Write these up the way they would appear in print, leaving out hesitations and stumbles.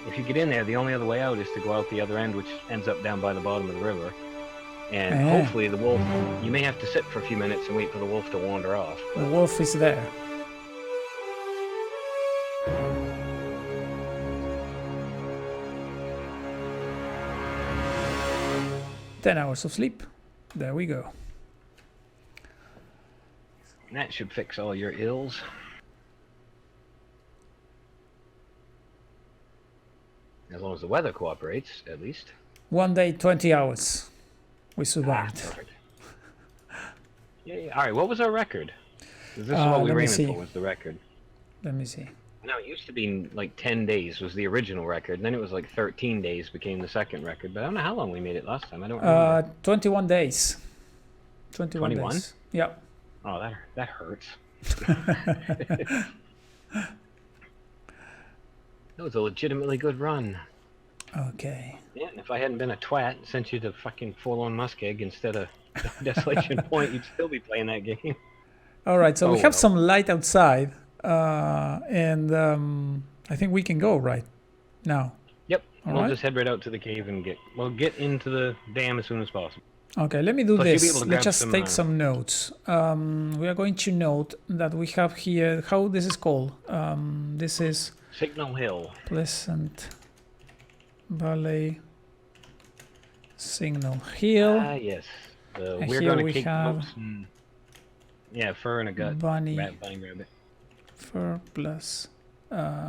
if you get in there, the only other way out is to go out the other end, which ends up down by the bottom of the river. And hopefully the wolf, you may have to sit for a few minutes and wait for the wolf to wander off. The wolf is there. "10 hours of sleep." There we go. And that should fix all your ills. As long as the weather cooperates, at least. 1 day, 20 hours. We survived. Perfect. Yeah. All right, what was our record? This is what we were aiming for, was the record. Let me see. No, it used to be like 10 days was the original record, and then it was like 13 days became the second record, but I don't know how long we made it last time. I don't remember. 21 days. 21 days. Yeah. Oh, that hurts. That was a legitimately good run. Okay. Yeah, and if I hadn't been a twat and sent you to fucking Forlorn Muskeg instead of Desolation Point, you'd still be playing that game. All right, so we have some light outside, and I think we can go right now. Yep, we'll just head right out to the cave and get into the dam as soon as possible. Okay, let me do this. Let's just take some notes. We are going to note that we have here, how this is called. This is Signal Hill. Pleasant Valley Signal Hill. Ah, yes. We're going to kick ropes and, fur and a gut. Bunny rabbit. Fur plus.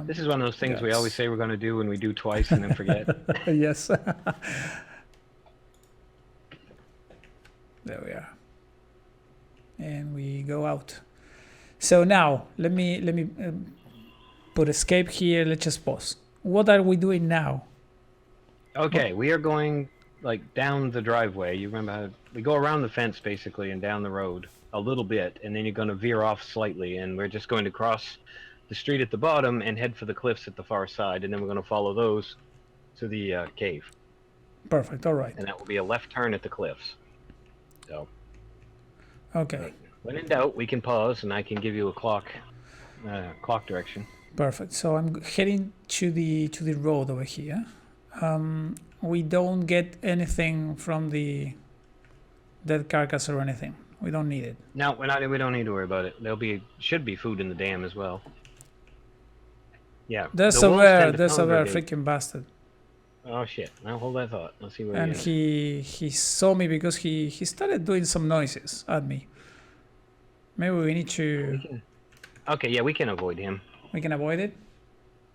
This is one of those things we always say we're going to do and we do twice and then forget. Yes. There we are. And we go out. So now, let me put escape here. Let's just pause. What are we doing now? Okay, we are going like down the driveway. You remember how we go around the fence basically and down the road a little bit, and then you're going to veer off slightly, and we're just going to cross the street at the bottom and head for the cliffs at the far side, and then we're going to follow those to the cave. Perfect. All right. And that will be a left turn at the cliffs. So. Okay. When in doubt, we can pause, and I can give you a clock direction. Perfect. So I'm heading to the road over here. We don't get anything from the dead carcass or anything. We don't need it. No, we don't need to worry about it. Should be food in the dam as well. Yeah. There's a bear freaking bastard. Oh shit! Now hold that thought. Let's see where and he saw me because he started doing some noises at me. Maybe we need to. Okay, yeah, we can avoid him. We can avoid it.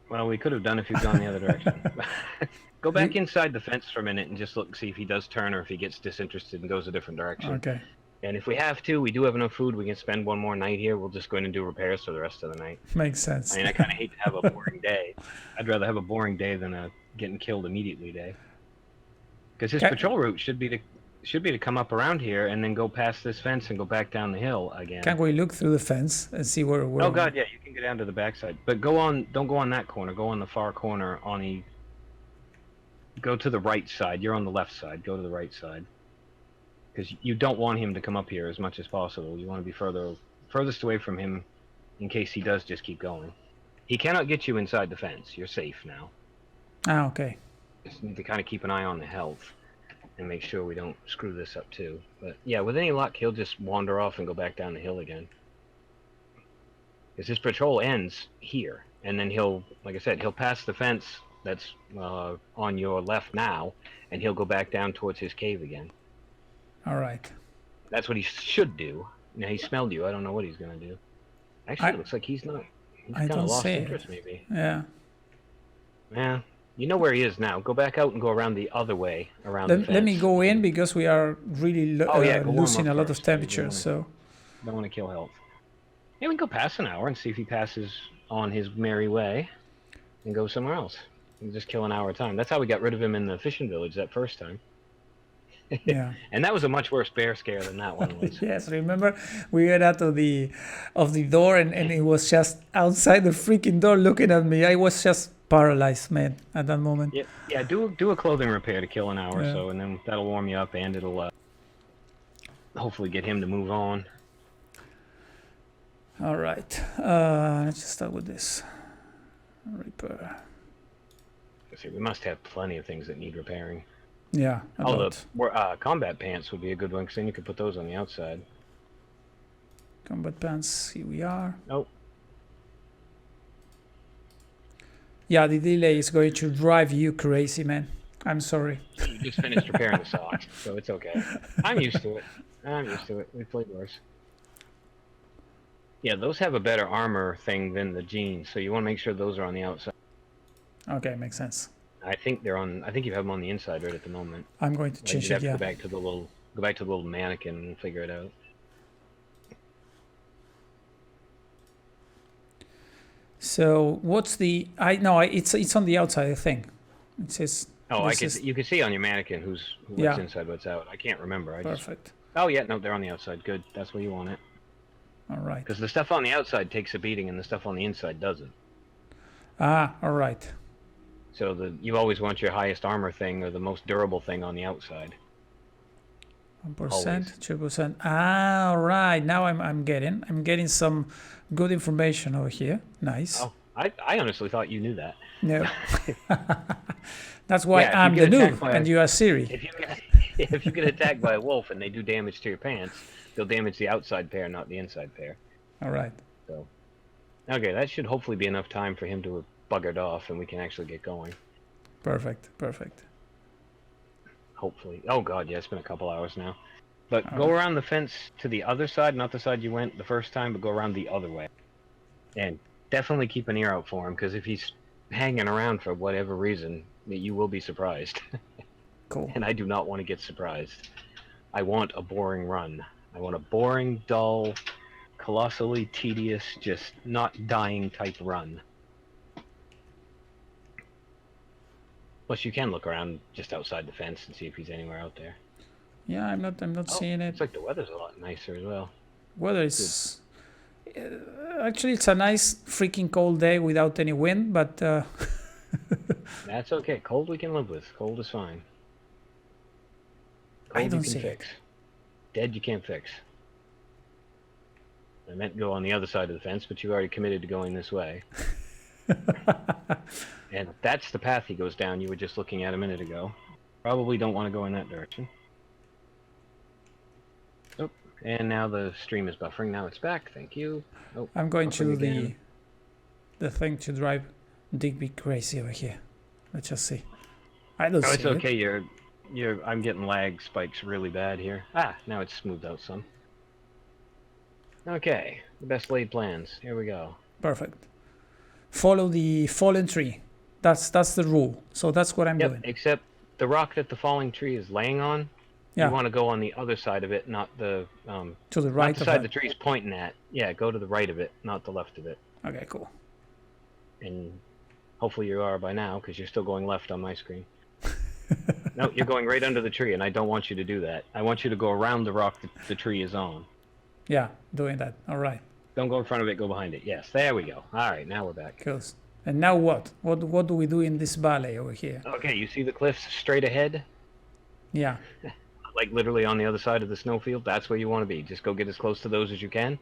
Well, we could have done if he'd gone the other direction. Go back inside the fence for a minute and just look, see if he does turn or if he gets disinterested and goes a different direction. Okay. And if we have to, we do have enough food. We can spend one more night here. We'll just go in and do repairs for the rest of the night. Makes sense. I mean, I kind of hate to have a boring day. I'd rather have a boring day than a getting killed immediately day. Because his patrol route should be to come up around here and then go past this fence and go back down the hill again. Can we look through the fence and see where? Oh god, yeah, you can get down to the backside. But don't go on that corner. Go on the far corner go to the right side. You're on the left side. Go to the right side. Because you don't want him to come up here as much as possible. You want to be furthest away from him in case he does just keep going. He cannot get you inside the fence. You're safe now. Ah, okay. Just need to kind of keep an eye on the health and make sure we don't screw this up too. But yeah, with any luck, he'll just wander off and go back down the hill again. Because his patrol ends here, and then like I said, he'll pass the fence that's on your left now, and he'll go back down towards his cave again. All right. That's what he should do. Now he smelled you. I don't know what he's gonna do. Actually, it looks like he's not. He's kind of lost interest, maybe. Yeah. Yeah. You know where he is now. Go back out and go around the other way around the fence. Let me go in because we are really losing a lot of temperature. So. Don't want to kill health. Yeah, we can go past an hour and see if he passes on his merry way, and go somewhere else. And just kill an hour at a time. That's how we got rid of him in the fishing village that first time. Yeah. And that was a much worse bear scare than that one was. Yes, remember we got out of the door and it was just outside the freaking door looking at me. I was just paralyzed, man, at that moment. Yeah. Do a clothing repair to kill an hour or so, and then that'll warm you up, and it'll hopefully get him to move on. All right. Let's just start with this repair. Let's see, we must have plenty of things that need repairing. Yeah, a lot. The combat pants would be a good one, because then you could put those on the outside. Combat pants, here we are. Nope. Yeah, the delay is going to drive you crazy, man. I'm sorry. You just finished repairing the socks, so it's okay. I'm used to it. We played worse. Yeah, those have a better armor thing than the jeans, so you want to make sure those are on the outside. Okay, makes sense. I think they're on. I think you have them on the inside right at the moment. I'm going to change you'd it. have to Yeah. go back to the little mannequin and figure it out. So what's the? It's on the outside. I think it says. Oh, you can see on your mannequin what's Yeah. inside, what's out. I can't remember. Perfect. Oh yeah, no, they're on the outside. Good. That's where you want it. All right. Because the stuff on the outside takes a beating, and the stuff on the inside doesn't. Ah, all right. So you always want your highest armor thing or the most durable thing on the outside. 1%, 2%. Ah, all right. Now I'm getting some good information over here. Nice. Oh, I honestly thought you knew that. No. That's why Yeah, if I'm you the get noob attacked and you are Siri. If you get attacked by a wolf and they do damage to your pants, they'll damage the outside pair, not the inside pair. All right. So, okay, that should hopefully be enough time for him to have buggered off, and we can actually get going. Perfect. Perfect. Hopefully. Oh god, yeah, it's been a couple hours now. But go around the fence to the other side, not the side you went the first time, but go around the other way. And definitely keep an ear out for him, because if he's hanging around for whatever reason, you will be surprised. Cool. And I do not want to get surprised. I want a boring run. I want a boring, dull, colossally tedious, just not dying type run. Plus, you can look around just outside the fence and see if he's anywhere out there. Yeah, I'm not seeing it. It's like the weather's a lot nicer as well. Weather is actually it's a nice freaking cold day without any wind, but That's okay. Cold we can live with. Cold is fine. Cold I don't you can see fix. Dead you can't fix. I meant go on the other side of the fence, but you already committed to going this way. And if that's the path he goes down you were just looking at a minute ago, probably don't want to go in that direction. Oh, and now the stream is buffering. Now it's back. Thank you. Oh, I'm going to again. the thing to drive Digby crazy over here. Let's just see. I don't see it's okay. it. I'm getting lag spikes really bad here. Ah, now it's smoothed out some. Okay, the best laid plans. Here we go. Perfect. Follow the fallen tree. That's the rule. So that's what I'm doing. Except the rock that the falling tree is laying on, Yeah. you want to go on the other side of it, not the To the right not the of side it. the tree's pointing at. Yeah, go to the right of it, not the left of it. Okay, cool. And hopefully you are by now, because you're still going left on my screen. No, you're going right under the tree, and I don't want you to do that. I want you to go around the rock that the tree is on. Yeah, doing that. All right. Don't go in front of it, go behind it. Yes, there we go. All right, now we're back. Cool. And now what? What do we do in this valley over here? Okay, you see the cliffs straight ahead? Yeah. Like literally on the other side of the snowfield? That's where you want to be. Just go get as close to those as you can,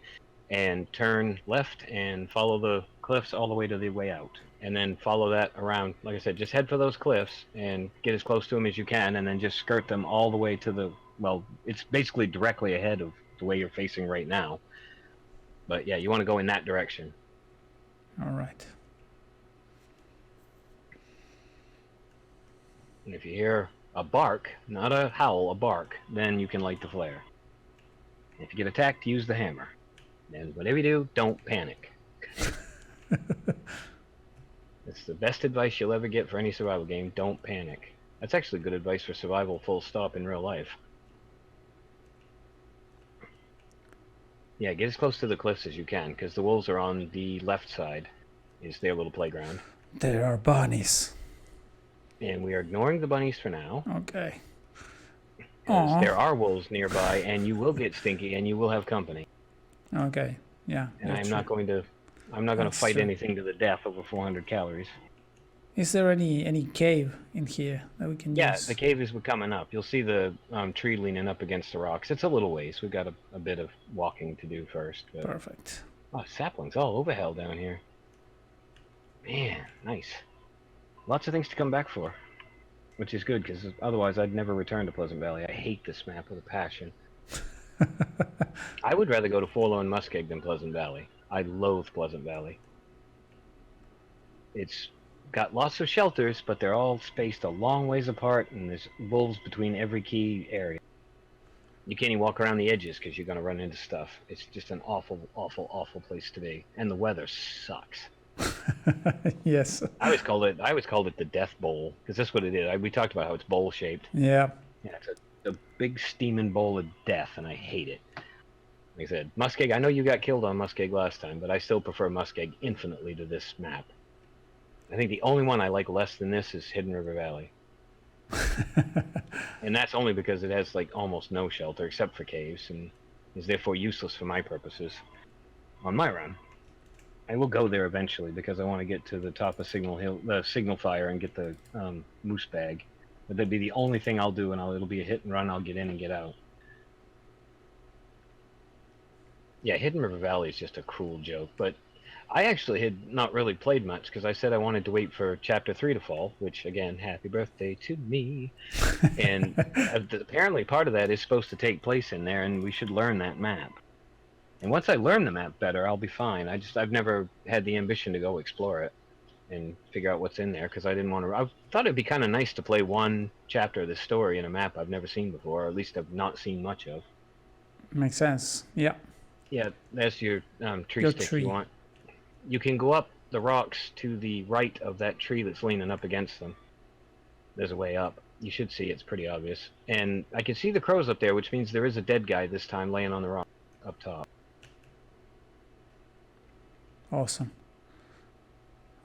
and turn left and follow the cliffs all the way to the way out. And then follow that around. Like I said, just head for those cliffs and get as close to them as you can, and then just skirt them all the way to the, well, it's basically directly ahead of the way you're facing right now. But yeah, you want to go in that direction. All right. And if you hear a bark, not a howl, a bark, then you can light the flare. If you get attacked, use the hammer. And whatever you do, don't panic. That's the best advice you'll ever get for any survival game. Don't panic. That's actually good advice for survival full stop in real life. Yeah, get as close to the cliffs as you can, because the wolves are on the left side. Is their little playground. There are bunnies. And we are ignoring the bunnies for now. Okay. Because there are wolves nearby, and you will get stinky, and you will have company. Okay. Yeah. And that's I'm not true. going to That's fight true. anything to the death over 400 calories. Is there any cave in here that we can Yeah, use? the cave is coming up. You'll see the tree leaning up against the rocks. It's a little ways. We've got a bit of walking to do first. But... Perfect. Oh, saplings all over hell down here. Man, nice. Lots of things to come back for, which is good, because otherwise I'd never return to Pleasant Valley. I hate this map with a passion. I would rather go to Forlorn Muskeg than Pleasant Valley. I loathe Pleasant Valley. It's got lots of shelters, but they're all spaced a long ways apart, and there's wolves between every key area. You can't even walk around the edges because you're going to run into stuff. It's just an awful, awful, awful place to be, and the weather sucks. Yes. I always called it the Death Bowl, because that's what it is. We talked about how it's bowl shaped. Yeah. Yeah, it's a big steaming bowl of death, and I hate it. Like I said, Muskeg. I know you got killed on Muskeg last time, but I still prefer Muskeg infinitely to this map. I think the only one I like less than this is Hidden River Valley. And that's only because it has like almost no shelter except for caves, and is therefore useless for my purposes on my run. I will go there eventually because I want to get to the top of Signal Hill, the Signal Fire, and get the moose bag. But that'd be the only thing I'll do, and it'll be a hit and run. I'll get in and get out. Yeah, Hidden River Valley is just a cruel joke, but I actually had not really played much because I said I wanted to wait for Chapter 3 to fall, which, again, happy birthday to me. And apparently part of that is supposed to take place in there, and we should learn that map. And once I learn the map better, I'll be fine. I've never had the ambition to go explore it and figure out what's in there because I didn't want to. I thought it'd be kind of nice to play one chapter of the story in a map I've never seen before, or at least I've not seen much of. Makes sense. Yeah. Yeah, that's your tree Your stick tree. you want. You can go up the rocks to the right of that tree that's leaning up against them. There's a way up. You should see it's pretty obvious. And I can see the crows up there, which means there is a dead guy this time laying on the rock up top. Awesome.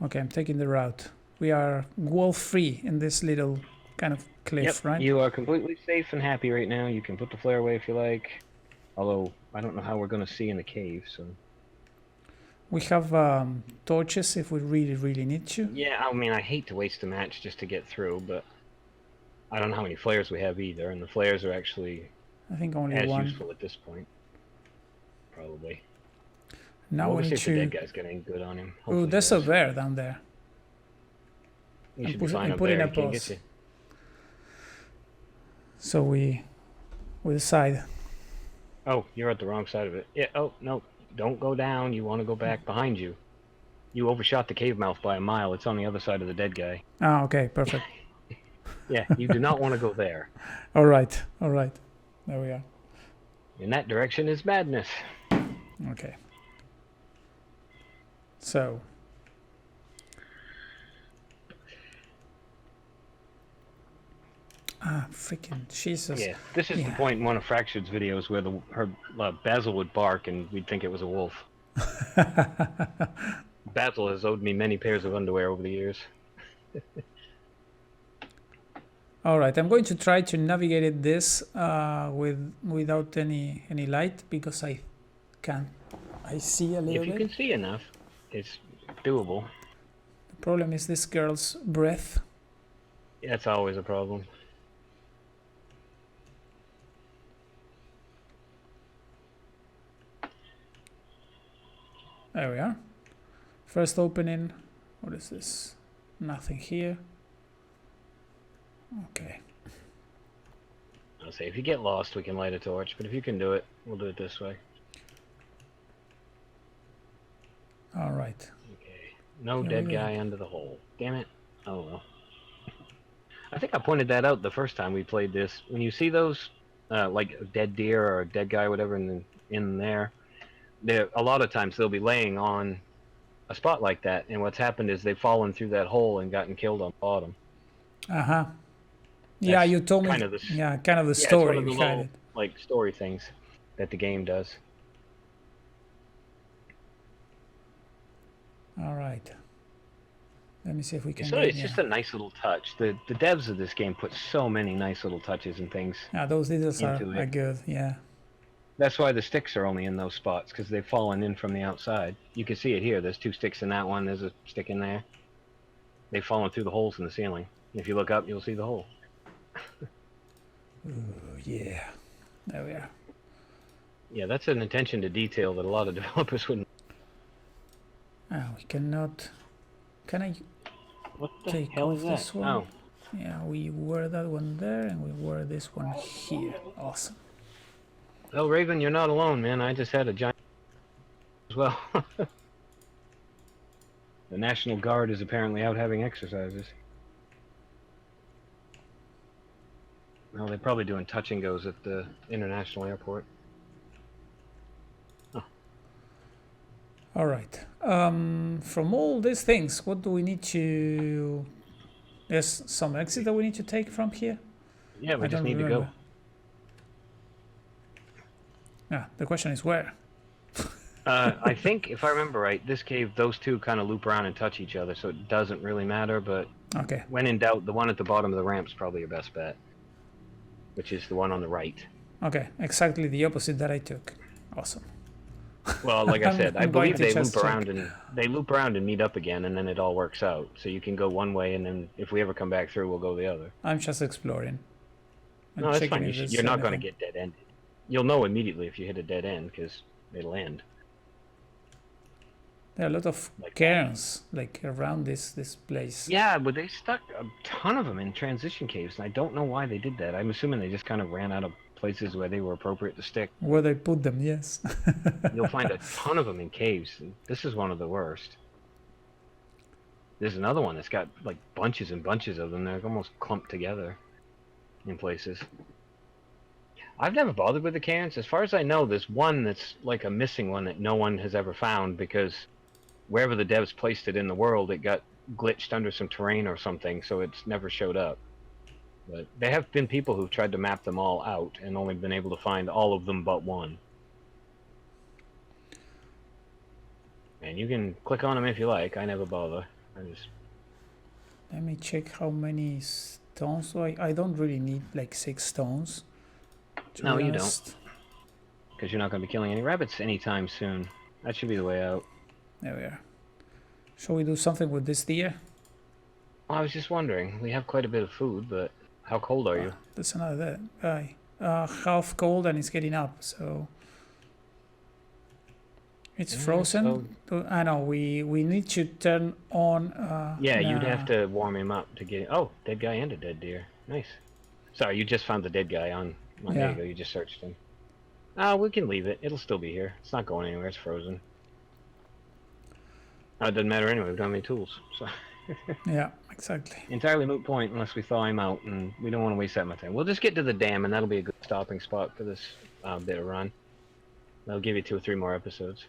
Okay, I'm taking the route. We are wolf-free in this little kind of cliff, Yep, right? you are completely safe and happy right now. You can put the flare away if you like. Although, I don't know how we're going to see in the cave, so... We have torches if we really, really need to. Yeah, I mean, I hate to waste a match just to get through, but... I don't know how many flares we have either, and the flares are actually I think only as one. useful at this point. Probably. Now We'll we see need if the dead to... guy's getting good on him. Oh, Hopefully there's he a does. bear down there. You I'm should be fine I'm up putting there. a He can't pause. get you. So we decide. Oh, you're at the wrong side of it. Yeah, oh, no. Don't go down. You want to go back behind you. You overshot the cave mouth by a mile. It's on the other side of the dead guy. Ah, okay, perfect. Yeah, you do not want to go there. All right, all right. There we are. In that direction is madness. Okay. So. Ah, freaking Jesus. Yeah, this is the Yeah. point in one of Fractured's videos where her Basil would bark and we'd think it was a wolf. Basil has owed me many pairs of underwear over the years. All right, I'm going to try to navigate this without any light because I can. I see a little If you bit. can see enough, it's doable. The problem is this girl's breath. That's always a problem. There we are. First opening. What is this? Nothing here. Okay. I'll say if you get lost, we can light a torch, but if you can do it, we'll do it this way. All right. Okay. No Here we dead go. guy under the hole. Damn it. Oh well. I think I pointed that out the first time we played this. When you see those, like a dead deer or a dead guy, whatever, in there, a lot of times they'll be laying on a spot like that, and what's happened is they've fallen through that hole and gotten killed on the bottom. Uh-huh. Yeah, That's you told me. kind of the Yeah, kind of the it's story one of the behind little, it. like story things that the game does. All right. Let me see if we can So get it's just a nice little touch. The devs of this game put so many nice little touches and things. Yeah, those details are into it. good. Yeah. That's why the sticks are only in those spots, because they've fallen in from the outside. You can see it here. There's 2 sticks in that one. There's a stick in there. They've fallen through the holes in the ceiling. If you look up, you'll see the hole. Ooh, yeah. There we are. Yeah, that's an attention to detail that a lot of developers wouldn't. Ah, we cannot. Can I? What the Take hell off is that? this one. Oh, Yeah, we were that one there, and we were this one here. Awesome. well, Raven, you're not alone, man. I just had a giant as well. The National Guard is apparently out having exercises. Well, they're probably doing touch and goes at the international airport. Oh. All right. From all these things, what do we need to... There's some exit that we need to take from here? Yeah, we I just don't need to remember. go. Yeah, the question is where? I think, if I remember right, this cave, those two kind of loop around and touch each other, so it doesn't really matter, but Okay. when in doubt, the one at the bottom of the ramp is probably your best bet, which is the one on the right. Okay, exactly the opposite that I took. Awesome. Well, like I said, I I'm going believe to they just loop check. around and meet up again, and then it all works out. So you can go one way, and then if we ever come back through, we'll go the other. I'm just exploring. I'm No, that's checking fine. if there's You're not going to anything. get dead ended. You'll know immediately if you hit a dead end because it'll end. There are a lot of Like- cairns like around this place. Yeah, but they stuck a ton of them in transition caves, and I don't know why they did that. I'm assuming they just kind of ran out of places where they were appropriate to stick. Where they put them, yes. You'll find a ton of them in caves, and this is one of the worst. There's another one that's got like bunches and bunches of them. They're almost clumped together in places. I've never bothered with the cairns. As far as I know, there's one that's like a missing one that no one has ever found because wherever the devs placed it in the world, it got glitched under some terrain or something, so it's never showed up. But there have been people who've tried to map them all out and only been able to find all of them but one. And you can click on them if you like. I never bother. I just... Let me check how many stones. I don't really need like 6 stones. to No, be you don't. honest. Because you're not going to be killing any rabbits anytime soon. That should be the way out. There we are. Shall we do something with this deer? Well, I was just wondering. We have quite a bit of food, but how cold are you? There's another guy. Half cold and it's getting up, so it's Yeah, frozen. I know we need to turn on. Yeah, you'd nah. have to warm him up to get... Oh, dead guy and a dead deer. Nice. Sorry, you just found the dead guy on... There Yeah. you go, you just searched him. We can leave it. It'll still be here. It's not going anywhere. It's frozen. It doesn't matter anyway. We don't have any tools. So Yeah, exactly. entirely moot point unless we thaw him out, and we don't want to waste that much time. We'll just get to the dam, and that'll be a good stopping spot for this bit of run. That'll give you 2 or 3 more episodes.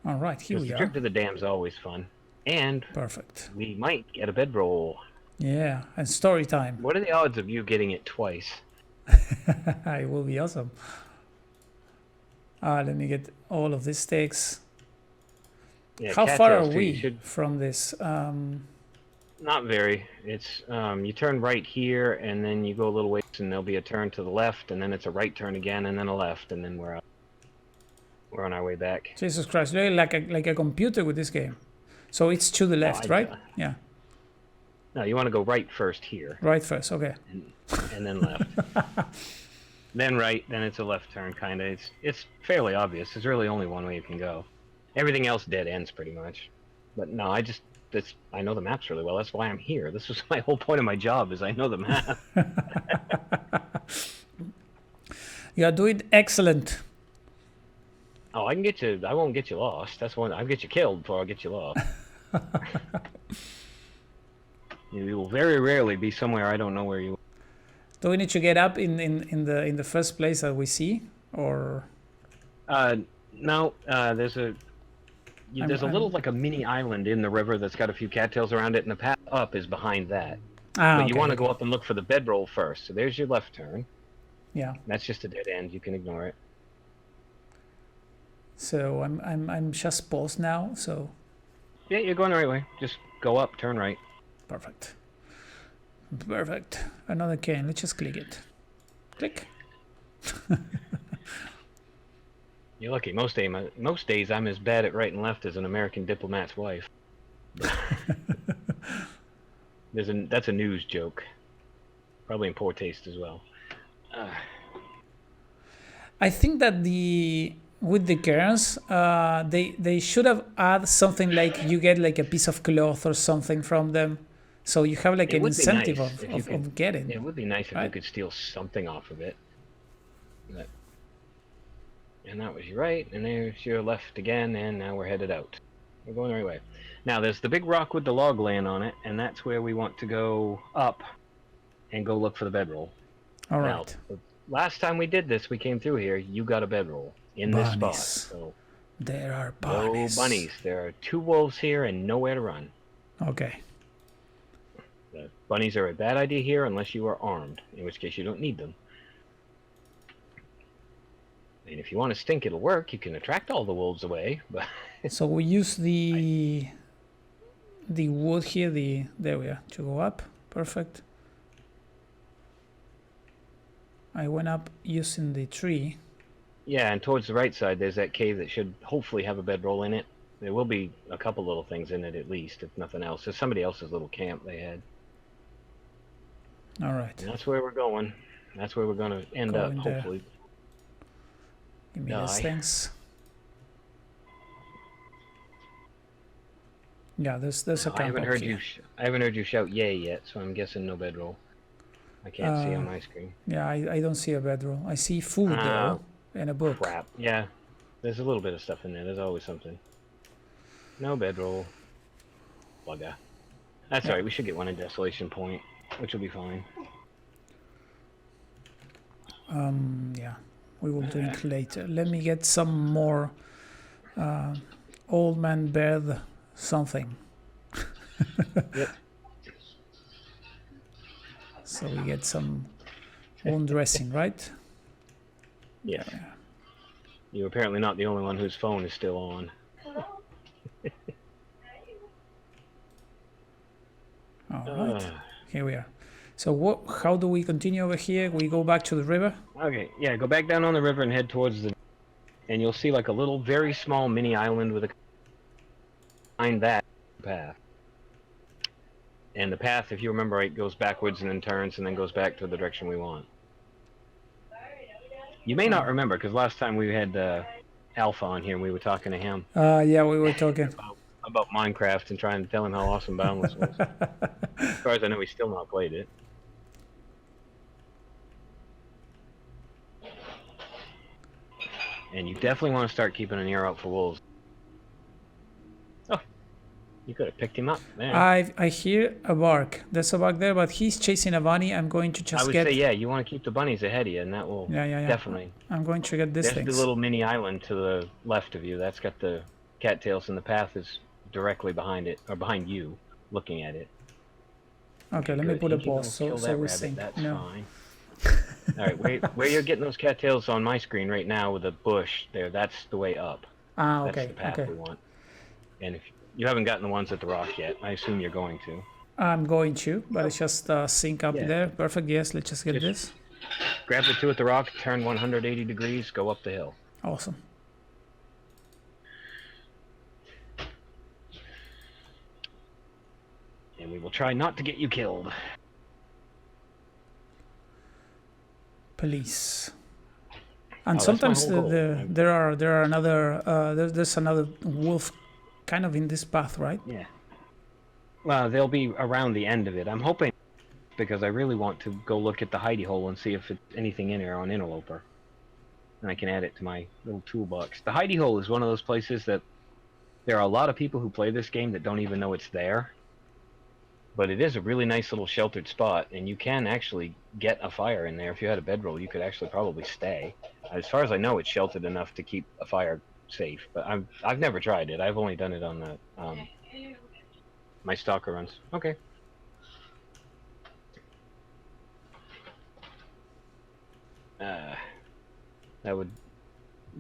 All right, here 'Cause we the are. trip to the dam's always fun. And Perfect. we might get a bedroll. Yeah, and story time. What are the odds of you getting it twice? It will be awesome. Let me get all of these sticks. Yeah, How far are cattails, too. You we should- from this? Not very. It's you turn right here, and then you go a little ways, and there'll be a turn to the left, and then it's a right turn again, and then a left, and then we're out. We're on our way back. Jesus Christ, really like a computer with this game. So it's to the left, I- right? Yeah, No, you want to go right first here, right first. Okay. and then left. Then right, then it's a left turn, kind of. It's fairly obvious. There's really only one way you can go. Everything else dead ends pretty much. But no, I know the maps really well. That's why I'm here. This was my whole point of my job, is I know the map. You are doing excellent. Oh, I won't get you lost. That's one. I'll get you killed before I'll get you lost. You will very rarely be somewhere I don't know where you are. Do we need to get up in the first place that we see, or? No, there's a little like a mini island in the river that's got a few cattails around it, and the path up is behind that. But you want to go up and look for the bedroll first. So there's your left turn. Yeah. That's just a dead end. You can ignore it. So I'm just paused now. So Yeah, you're going the right way. Just go up, turn right. perfect. Perfect. Another cane. Let's just click it. Click. You're lucky. Most days I'm as bad at right and left as an American diplomat's wife. That's a news joke. Probably in poor taste as well. I think that the with the cairns, they should have added something like you get like a piece of cloth or something from them, so you have like It an would be incentive nice if you could. of getting. It would be nice if you right? could steal something off of it. But, and that was your right, and there's your left again, and now we're headed out. We're going the right way. Now there's the big rock with the log laying on it, and that's where we want to go up and go look for the bedroll. All Now, right. last time we did this, we came through here. You got a bedroll in this spot. So There are bunnies. no bunnies. There are 2 wolves here and nowhere to run. Okay. The bunnies are a bad idea here unless you are armed, in which case you don't need them. And if you want to stink, it'll work. You can attract all the wolves away. But So we use the wood here. There we are, to go up. Perfect. I went up using the tree. yeah, and towards the right side, there's that cave that should hopefully have a bedroll in it. There will be a couple little things in it at least, if nothing else. There's somebody else's little camp they had. All right. And that's where we're going. That's where we're going to end up, Going there. hopefully. Give me these Die. things. Yeah, there's a I camp haven't up heard here. I haven't heard you shout yay yet, so I'm guessing no bedroll. I can't see on my screen. Yeah, I don't see a bedroll. I see food though, and a book. Crap. Yeah, there's a little bit of stuff in there. There's always something. No bedroll. Bugger. That's Yeah. alright. We should get one in Desolation Point, which will be fine. Yeah, we will drink later. Let me get some more old man bed something. Yep. So we get some wound dressing, right? Yes. You're apparently not the only one whose phone is still on. All right, here we are. So how do we continue over here? We go back to the river? Okay, yeah, go back down on the river and head towards the... And you'll see like a little, very small mini island with a... Behind that path. And the path, if you remember right, goes backwards and then turns and then goes back to the direction we want. You may not remember, because last time we had Alpha on here and we were talking to him Yeah, we were talking. about Minecraft and trying to tell him how awesome Boundless was. As far as I know, he's still not played it. And you definitely want to start keeping an ear out for wolves. Oh, you could have picked him up, man. I hear a bark. There's a bark there, but he's chasing a bunny. I'm going to just I would say, yeah, you want to keep the bunnies ahead of you, and that will Yeah. definitely... I'm going to get this There's thing. the little mini island to the left of you. That's got the cattails, and the path is directly behind it, or behind you, looking at it. Okay, let me Good. put a You can go pause so kill so that we rabbit, sync. That's No. fine. All right, where you're getting those cattails on my screen right now with the bush there, that's the way up. Ah, That's okay, the path okay. we want. And if you haven't gotten the ones at the rock yet, I assume you're going to. I'm going to, but it's just sync up Yeah. there. Perfect. Yes, let's just get Just- this. Grab the 2 at the rock, turn 180 degrees, go up the hill. Awesome. And we will try not to get you killed. Police. Oh, And that's sometimes my whole goal. there are another there's another wolf kind of in this path, right? Yeah. Well, they'll be around the end of it. I'm hoping, because I really want to go look at the hidey hole and see if it's anything in here on Interloper. And I can add it to my little toolbox. The hidey hole is one of those places that there are a lot of people who play this game that don't even know it's there. But it is a really nice little sheltered spot, and you can actually get a fire in there. If you had a bedroll, you could actually probably stay. As far as I know, it's sheltered enough to keep a fire safe. But I've never tried it. I've only done it on the my stalker runs. Okay. That would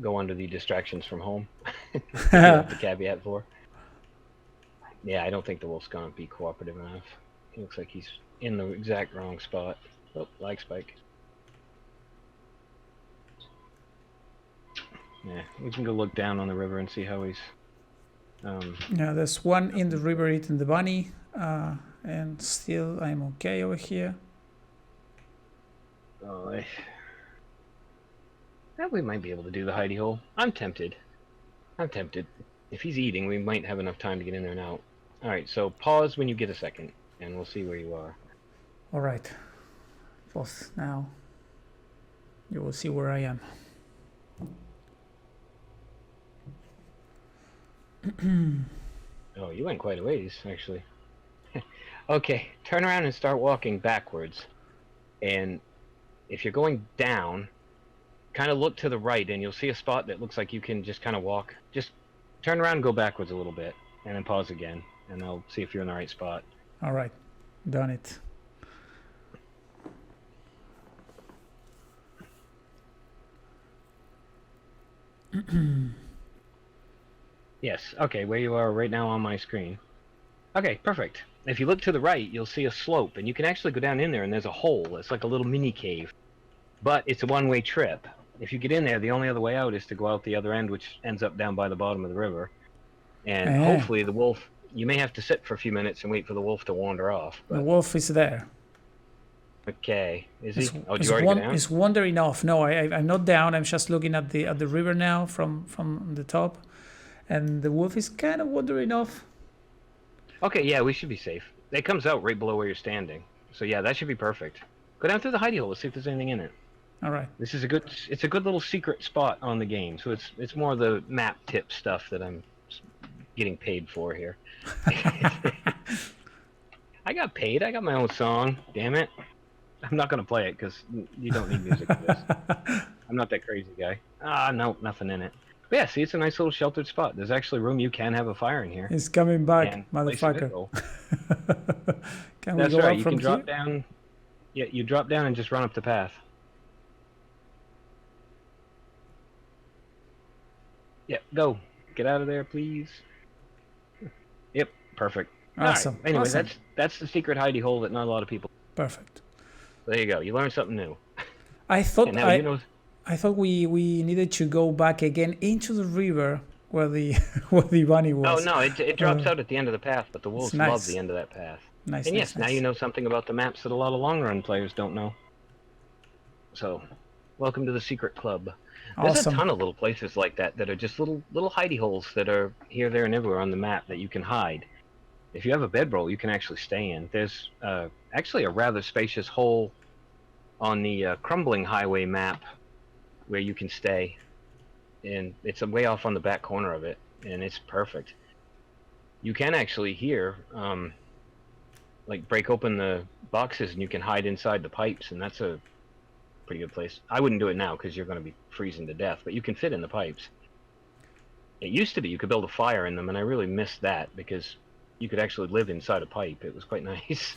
go under the distractions from home. That's the caveat for. Yeah, I don't think the wolf's gonna be cooperative enough. He looks like he's in the exact wrong spot. Oh, lag spike. Yeah, we can go look down on the river and see how he's... Yeah, there's one in the river eating the bunny, and still I'm okay over here. Oh, Well, we might be able to do the hidey hole. I'm tempted. I'm tempted. If he's eating, we might have enough time to get in there and out. All right, so pause when you get a second, and we'll see where you are. All right. Pause now. You will see where I am. Oh, you went quite a ways, actually. Okay, turn around and start walking backwards. And if you're going down, kind of look to the right, and you'll see a spot that looks like you can just kind of walk. Just turn around and go backwards a little bit, and then pause again, and I'll see if you're in the right spot. All right. Done it. Yes, okay, where you are right now on my screen. Okay, perfect. If you look to the right, you'll see a slope, and you can actually go down in there, and there's a hole. It's like a little mini cave. But it's a one-way trip. If you get in there, the only other way out is to go out the other end, which ends up down by the bottom of the river. And hopefully the wolf, you may have to sit for a few minutes and wait for the wolf to wander off. But... The wolf is there. Okay, is he? Oh, did you already go down? He's wandering off. No, I'm not down. I'm just looking at the river now from the top, and the wolf is kind of wandering off. Okay, yeah, we should be safe. It comes out right below where you're standing, so yeah, that should be perfect. Go down through the hidey hole. Let's see if there's anything in it. All right. This is a good. It's a good little secret spot on the game. So it's more the map tip stuff that I'm getting paid for here. I got paid. I got my own song. Damn it. I'm not gonna play it because you don't need music for this. I'm not that crazy guy. Ah, no, nothing in it. But yeah, see, it's a nice little sheltered spot. There's actually room. You can have a fire in here. He's coming back, motherfucker. Can we That's go right. up You from can drop here? down. Yeah, you drop down and just run up the path. Yep, go. Get out of there, please. Yep, perfect. Awesome. All right. Anyway, awesome. that's the secret hidey hole that not a lot of people. Perfect. There you go. You learned something new. I thought And now you know. I thought we needed to go back again into the river where the where the bunny was. Oh no, it drops out at the end of the path, but the wolves nice. love the end of that path. Nice. And nice, yes, now you know something about the maps that a lot of long run players don't know. So, welcome to the secret club. There's Awesome. a ton of little places like that are just little hidey holes that are here, there, and everywhere on the map that you can hide. If you have a bedroll, you can actually stay in. There's actually a rather spacious hole on the Crumbling Highway map where you can stay, and it's way off on the back corner of it, and it's perfect. You can actually here, like break open the boxes, and you can hide inside the pipes, and that's a pretty good place. I wouldn't do it now because you're going to be freezing to death, but you can fit in the pipes. It used to be you could build a fire in them, and I really missed that because you could actually live inside a pipe. It was quite nice.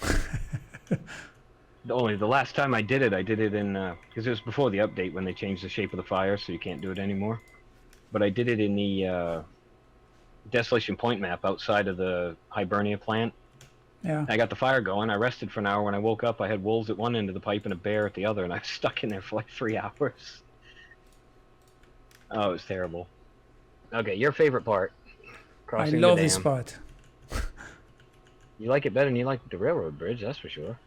Only the last time I did it in because it was before the update when they changed the shape of the fire, so you can't do it anymore. But I did it in the Desolation Point map outside of the Hibernia plant. Yeah. I got the fire going. I rested for an hour. When I woke up, I had wolves at one end of the pipe and a bear at the other, and I was stuck in there for like 3 hours. Oh, it was terrible. Okay, your favorite part. Crossing I love the this dam. part. You like it better than you like the railroad bridge, that's for sure.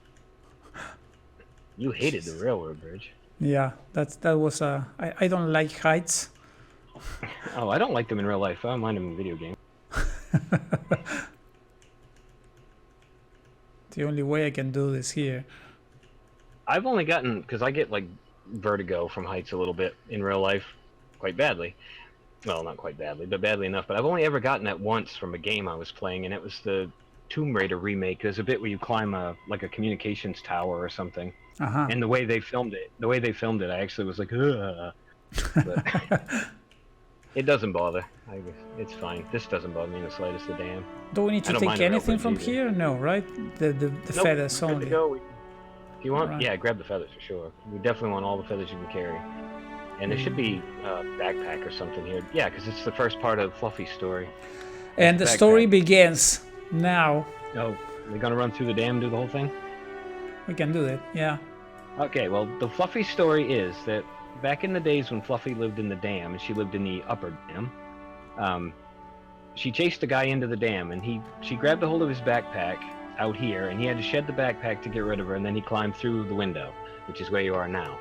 You hated the railroad bridge. Yeah, that was I don't like heights. Oh, I don't like them in real life. I don't mind them in video games. The only way I can do this here. I've only gotten, because I get like vertigo from heights a little bit in real life, quite badly. Well, not quite badly, but badly enough. But I've only ever gotten that once from a game I was playing, and it was the Tomb Raider remake. There's a bit where you climb like a communications tower or something. Uh-huh. And the way they filmed it, I actually was like, ugh. But it doesn't bother. It's fine. This doesn't bother me in the slightest, the dam. Do we need to take anything from here? No, right? The Nope, feathers good to only. go. If you want, Alright. yeah, grab the feathers for sure. We definitely want all the feathers you can carry. And there should be a backpack or something here. Yeah, because it's the first part of Fluffy's story. And the Backpack. story begins now. Oh, we're gonna run through the dam, do the whole thing? We can do that, yeah. Okay, well, the Fluffy story is that back in the days when Fluffy lived in the dam, and she lived in the upper dam, she chased a guy into the dam, and she grabbed a hold of his backpack out here, and he had to shed the backpack to get rid of her, and then he climbed through the window, which is where you are now.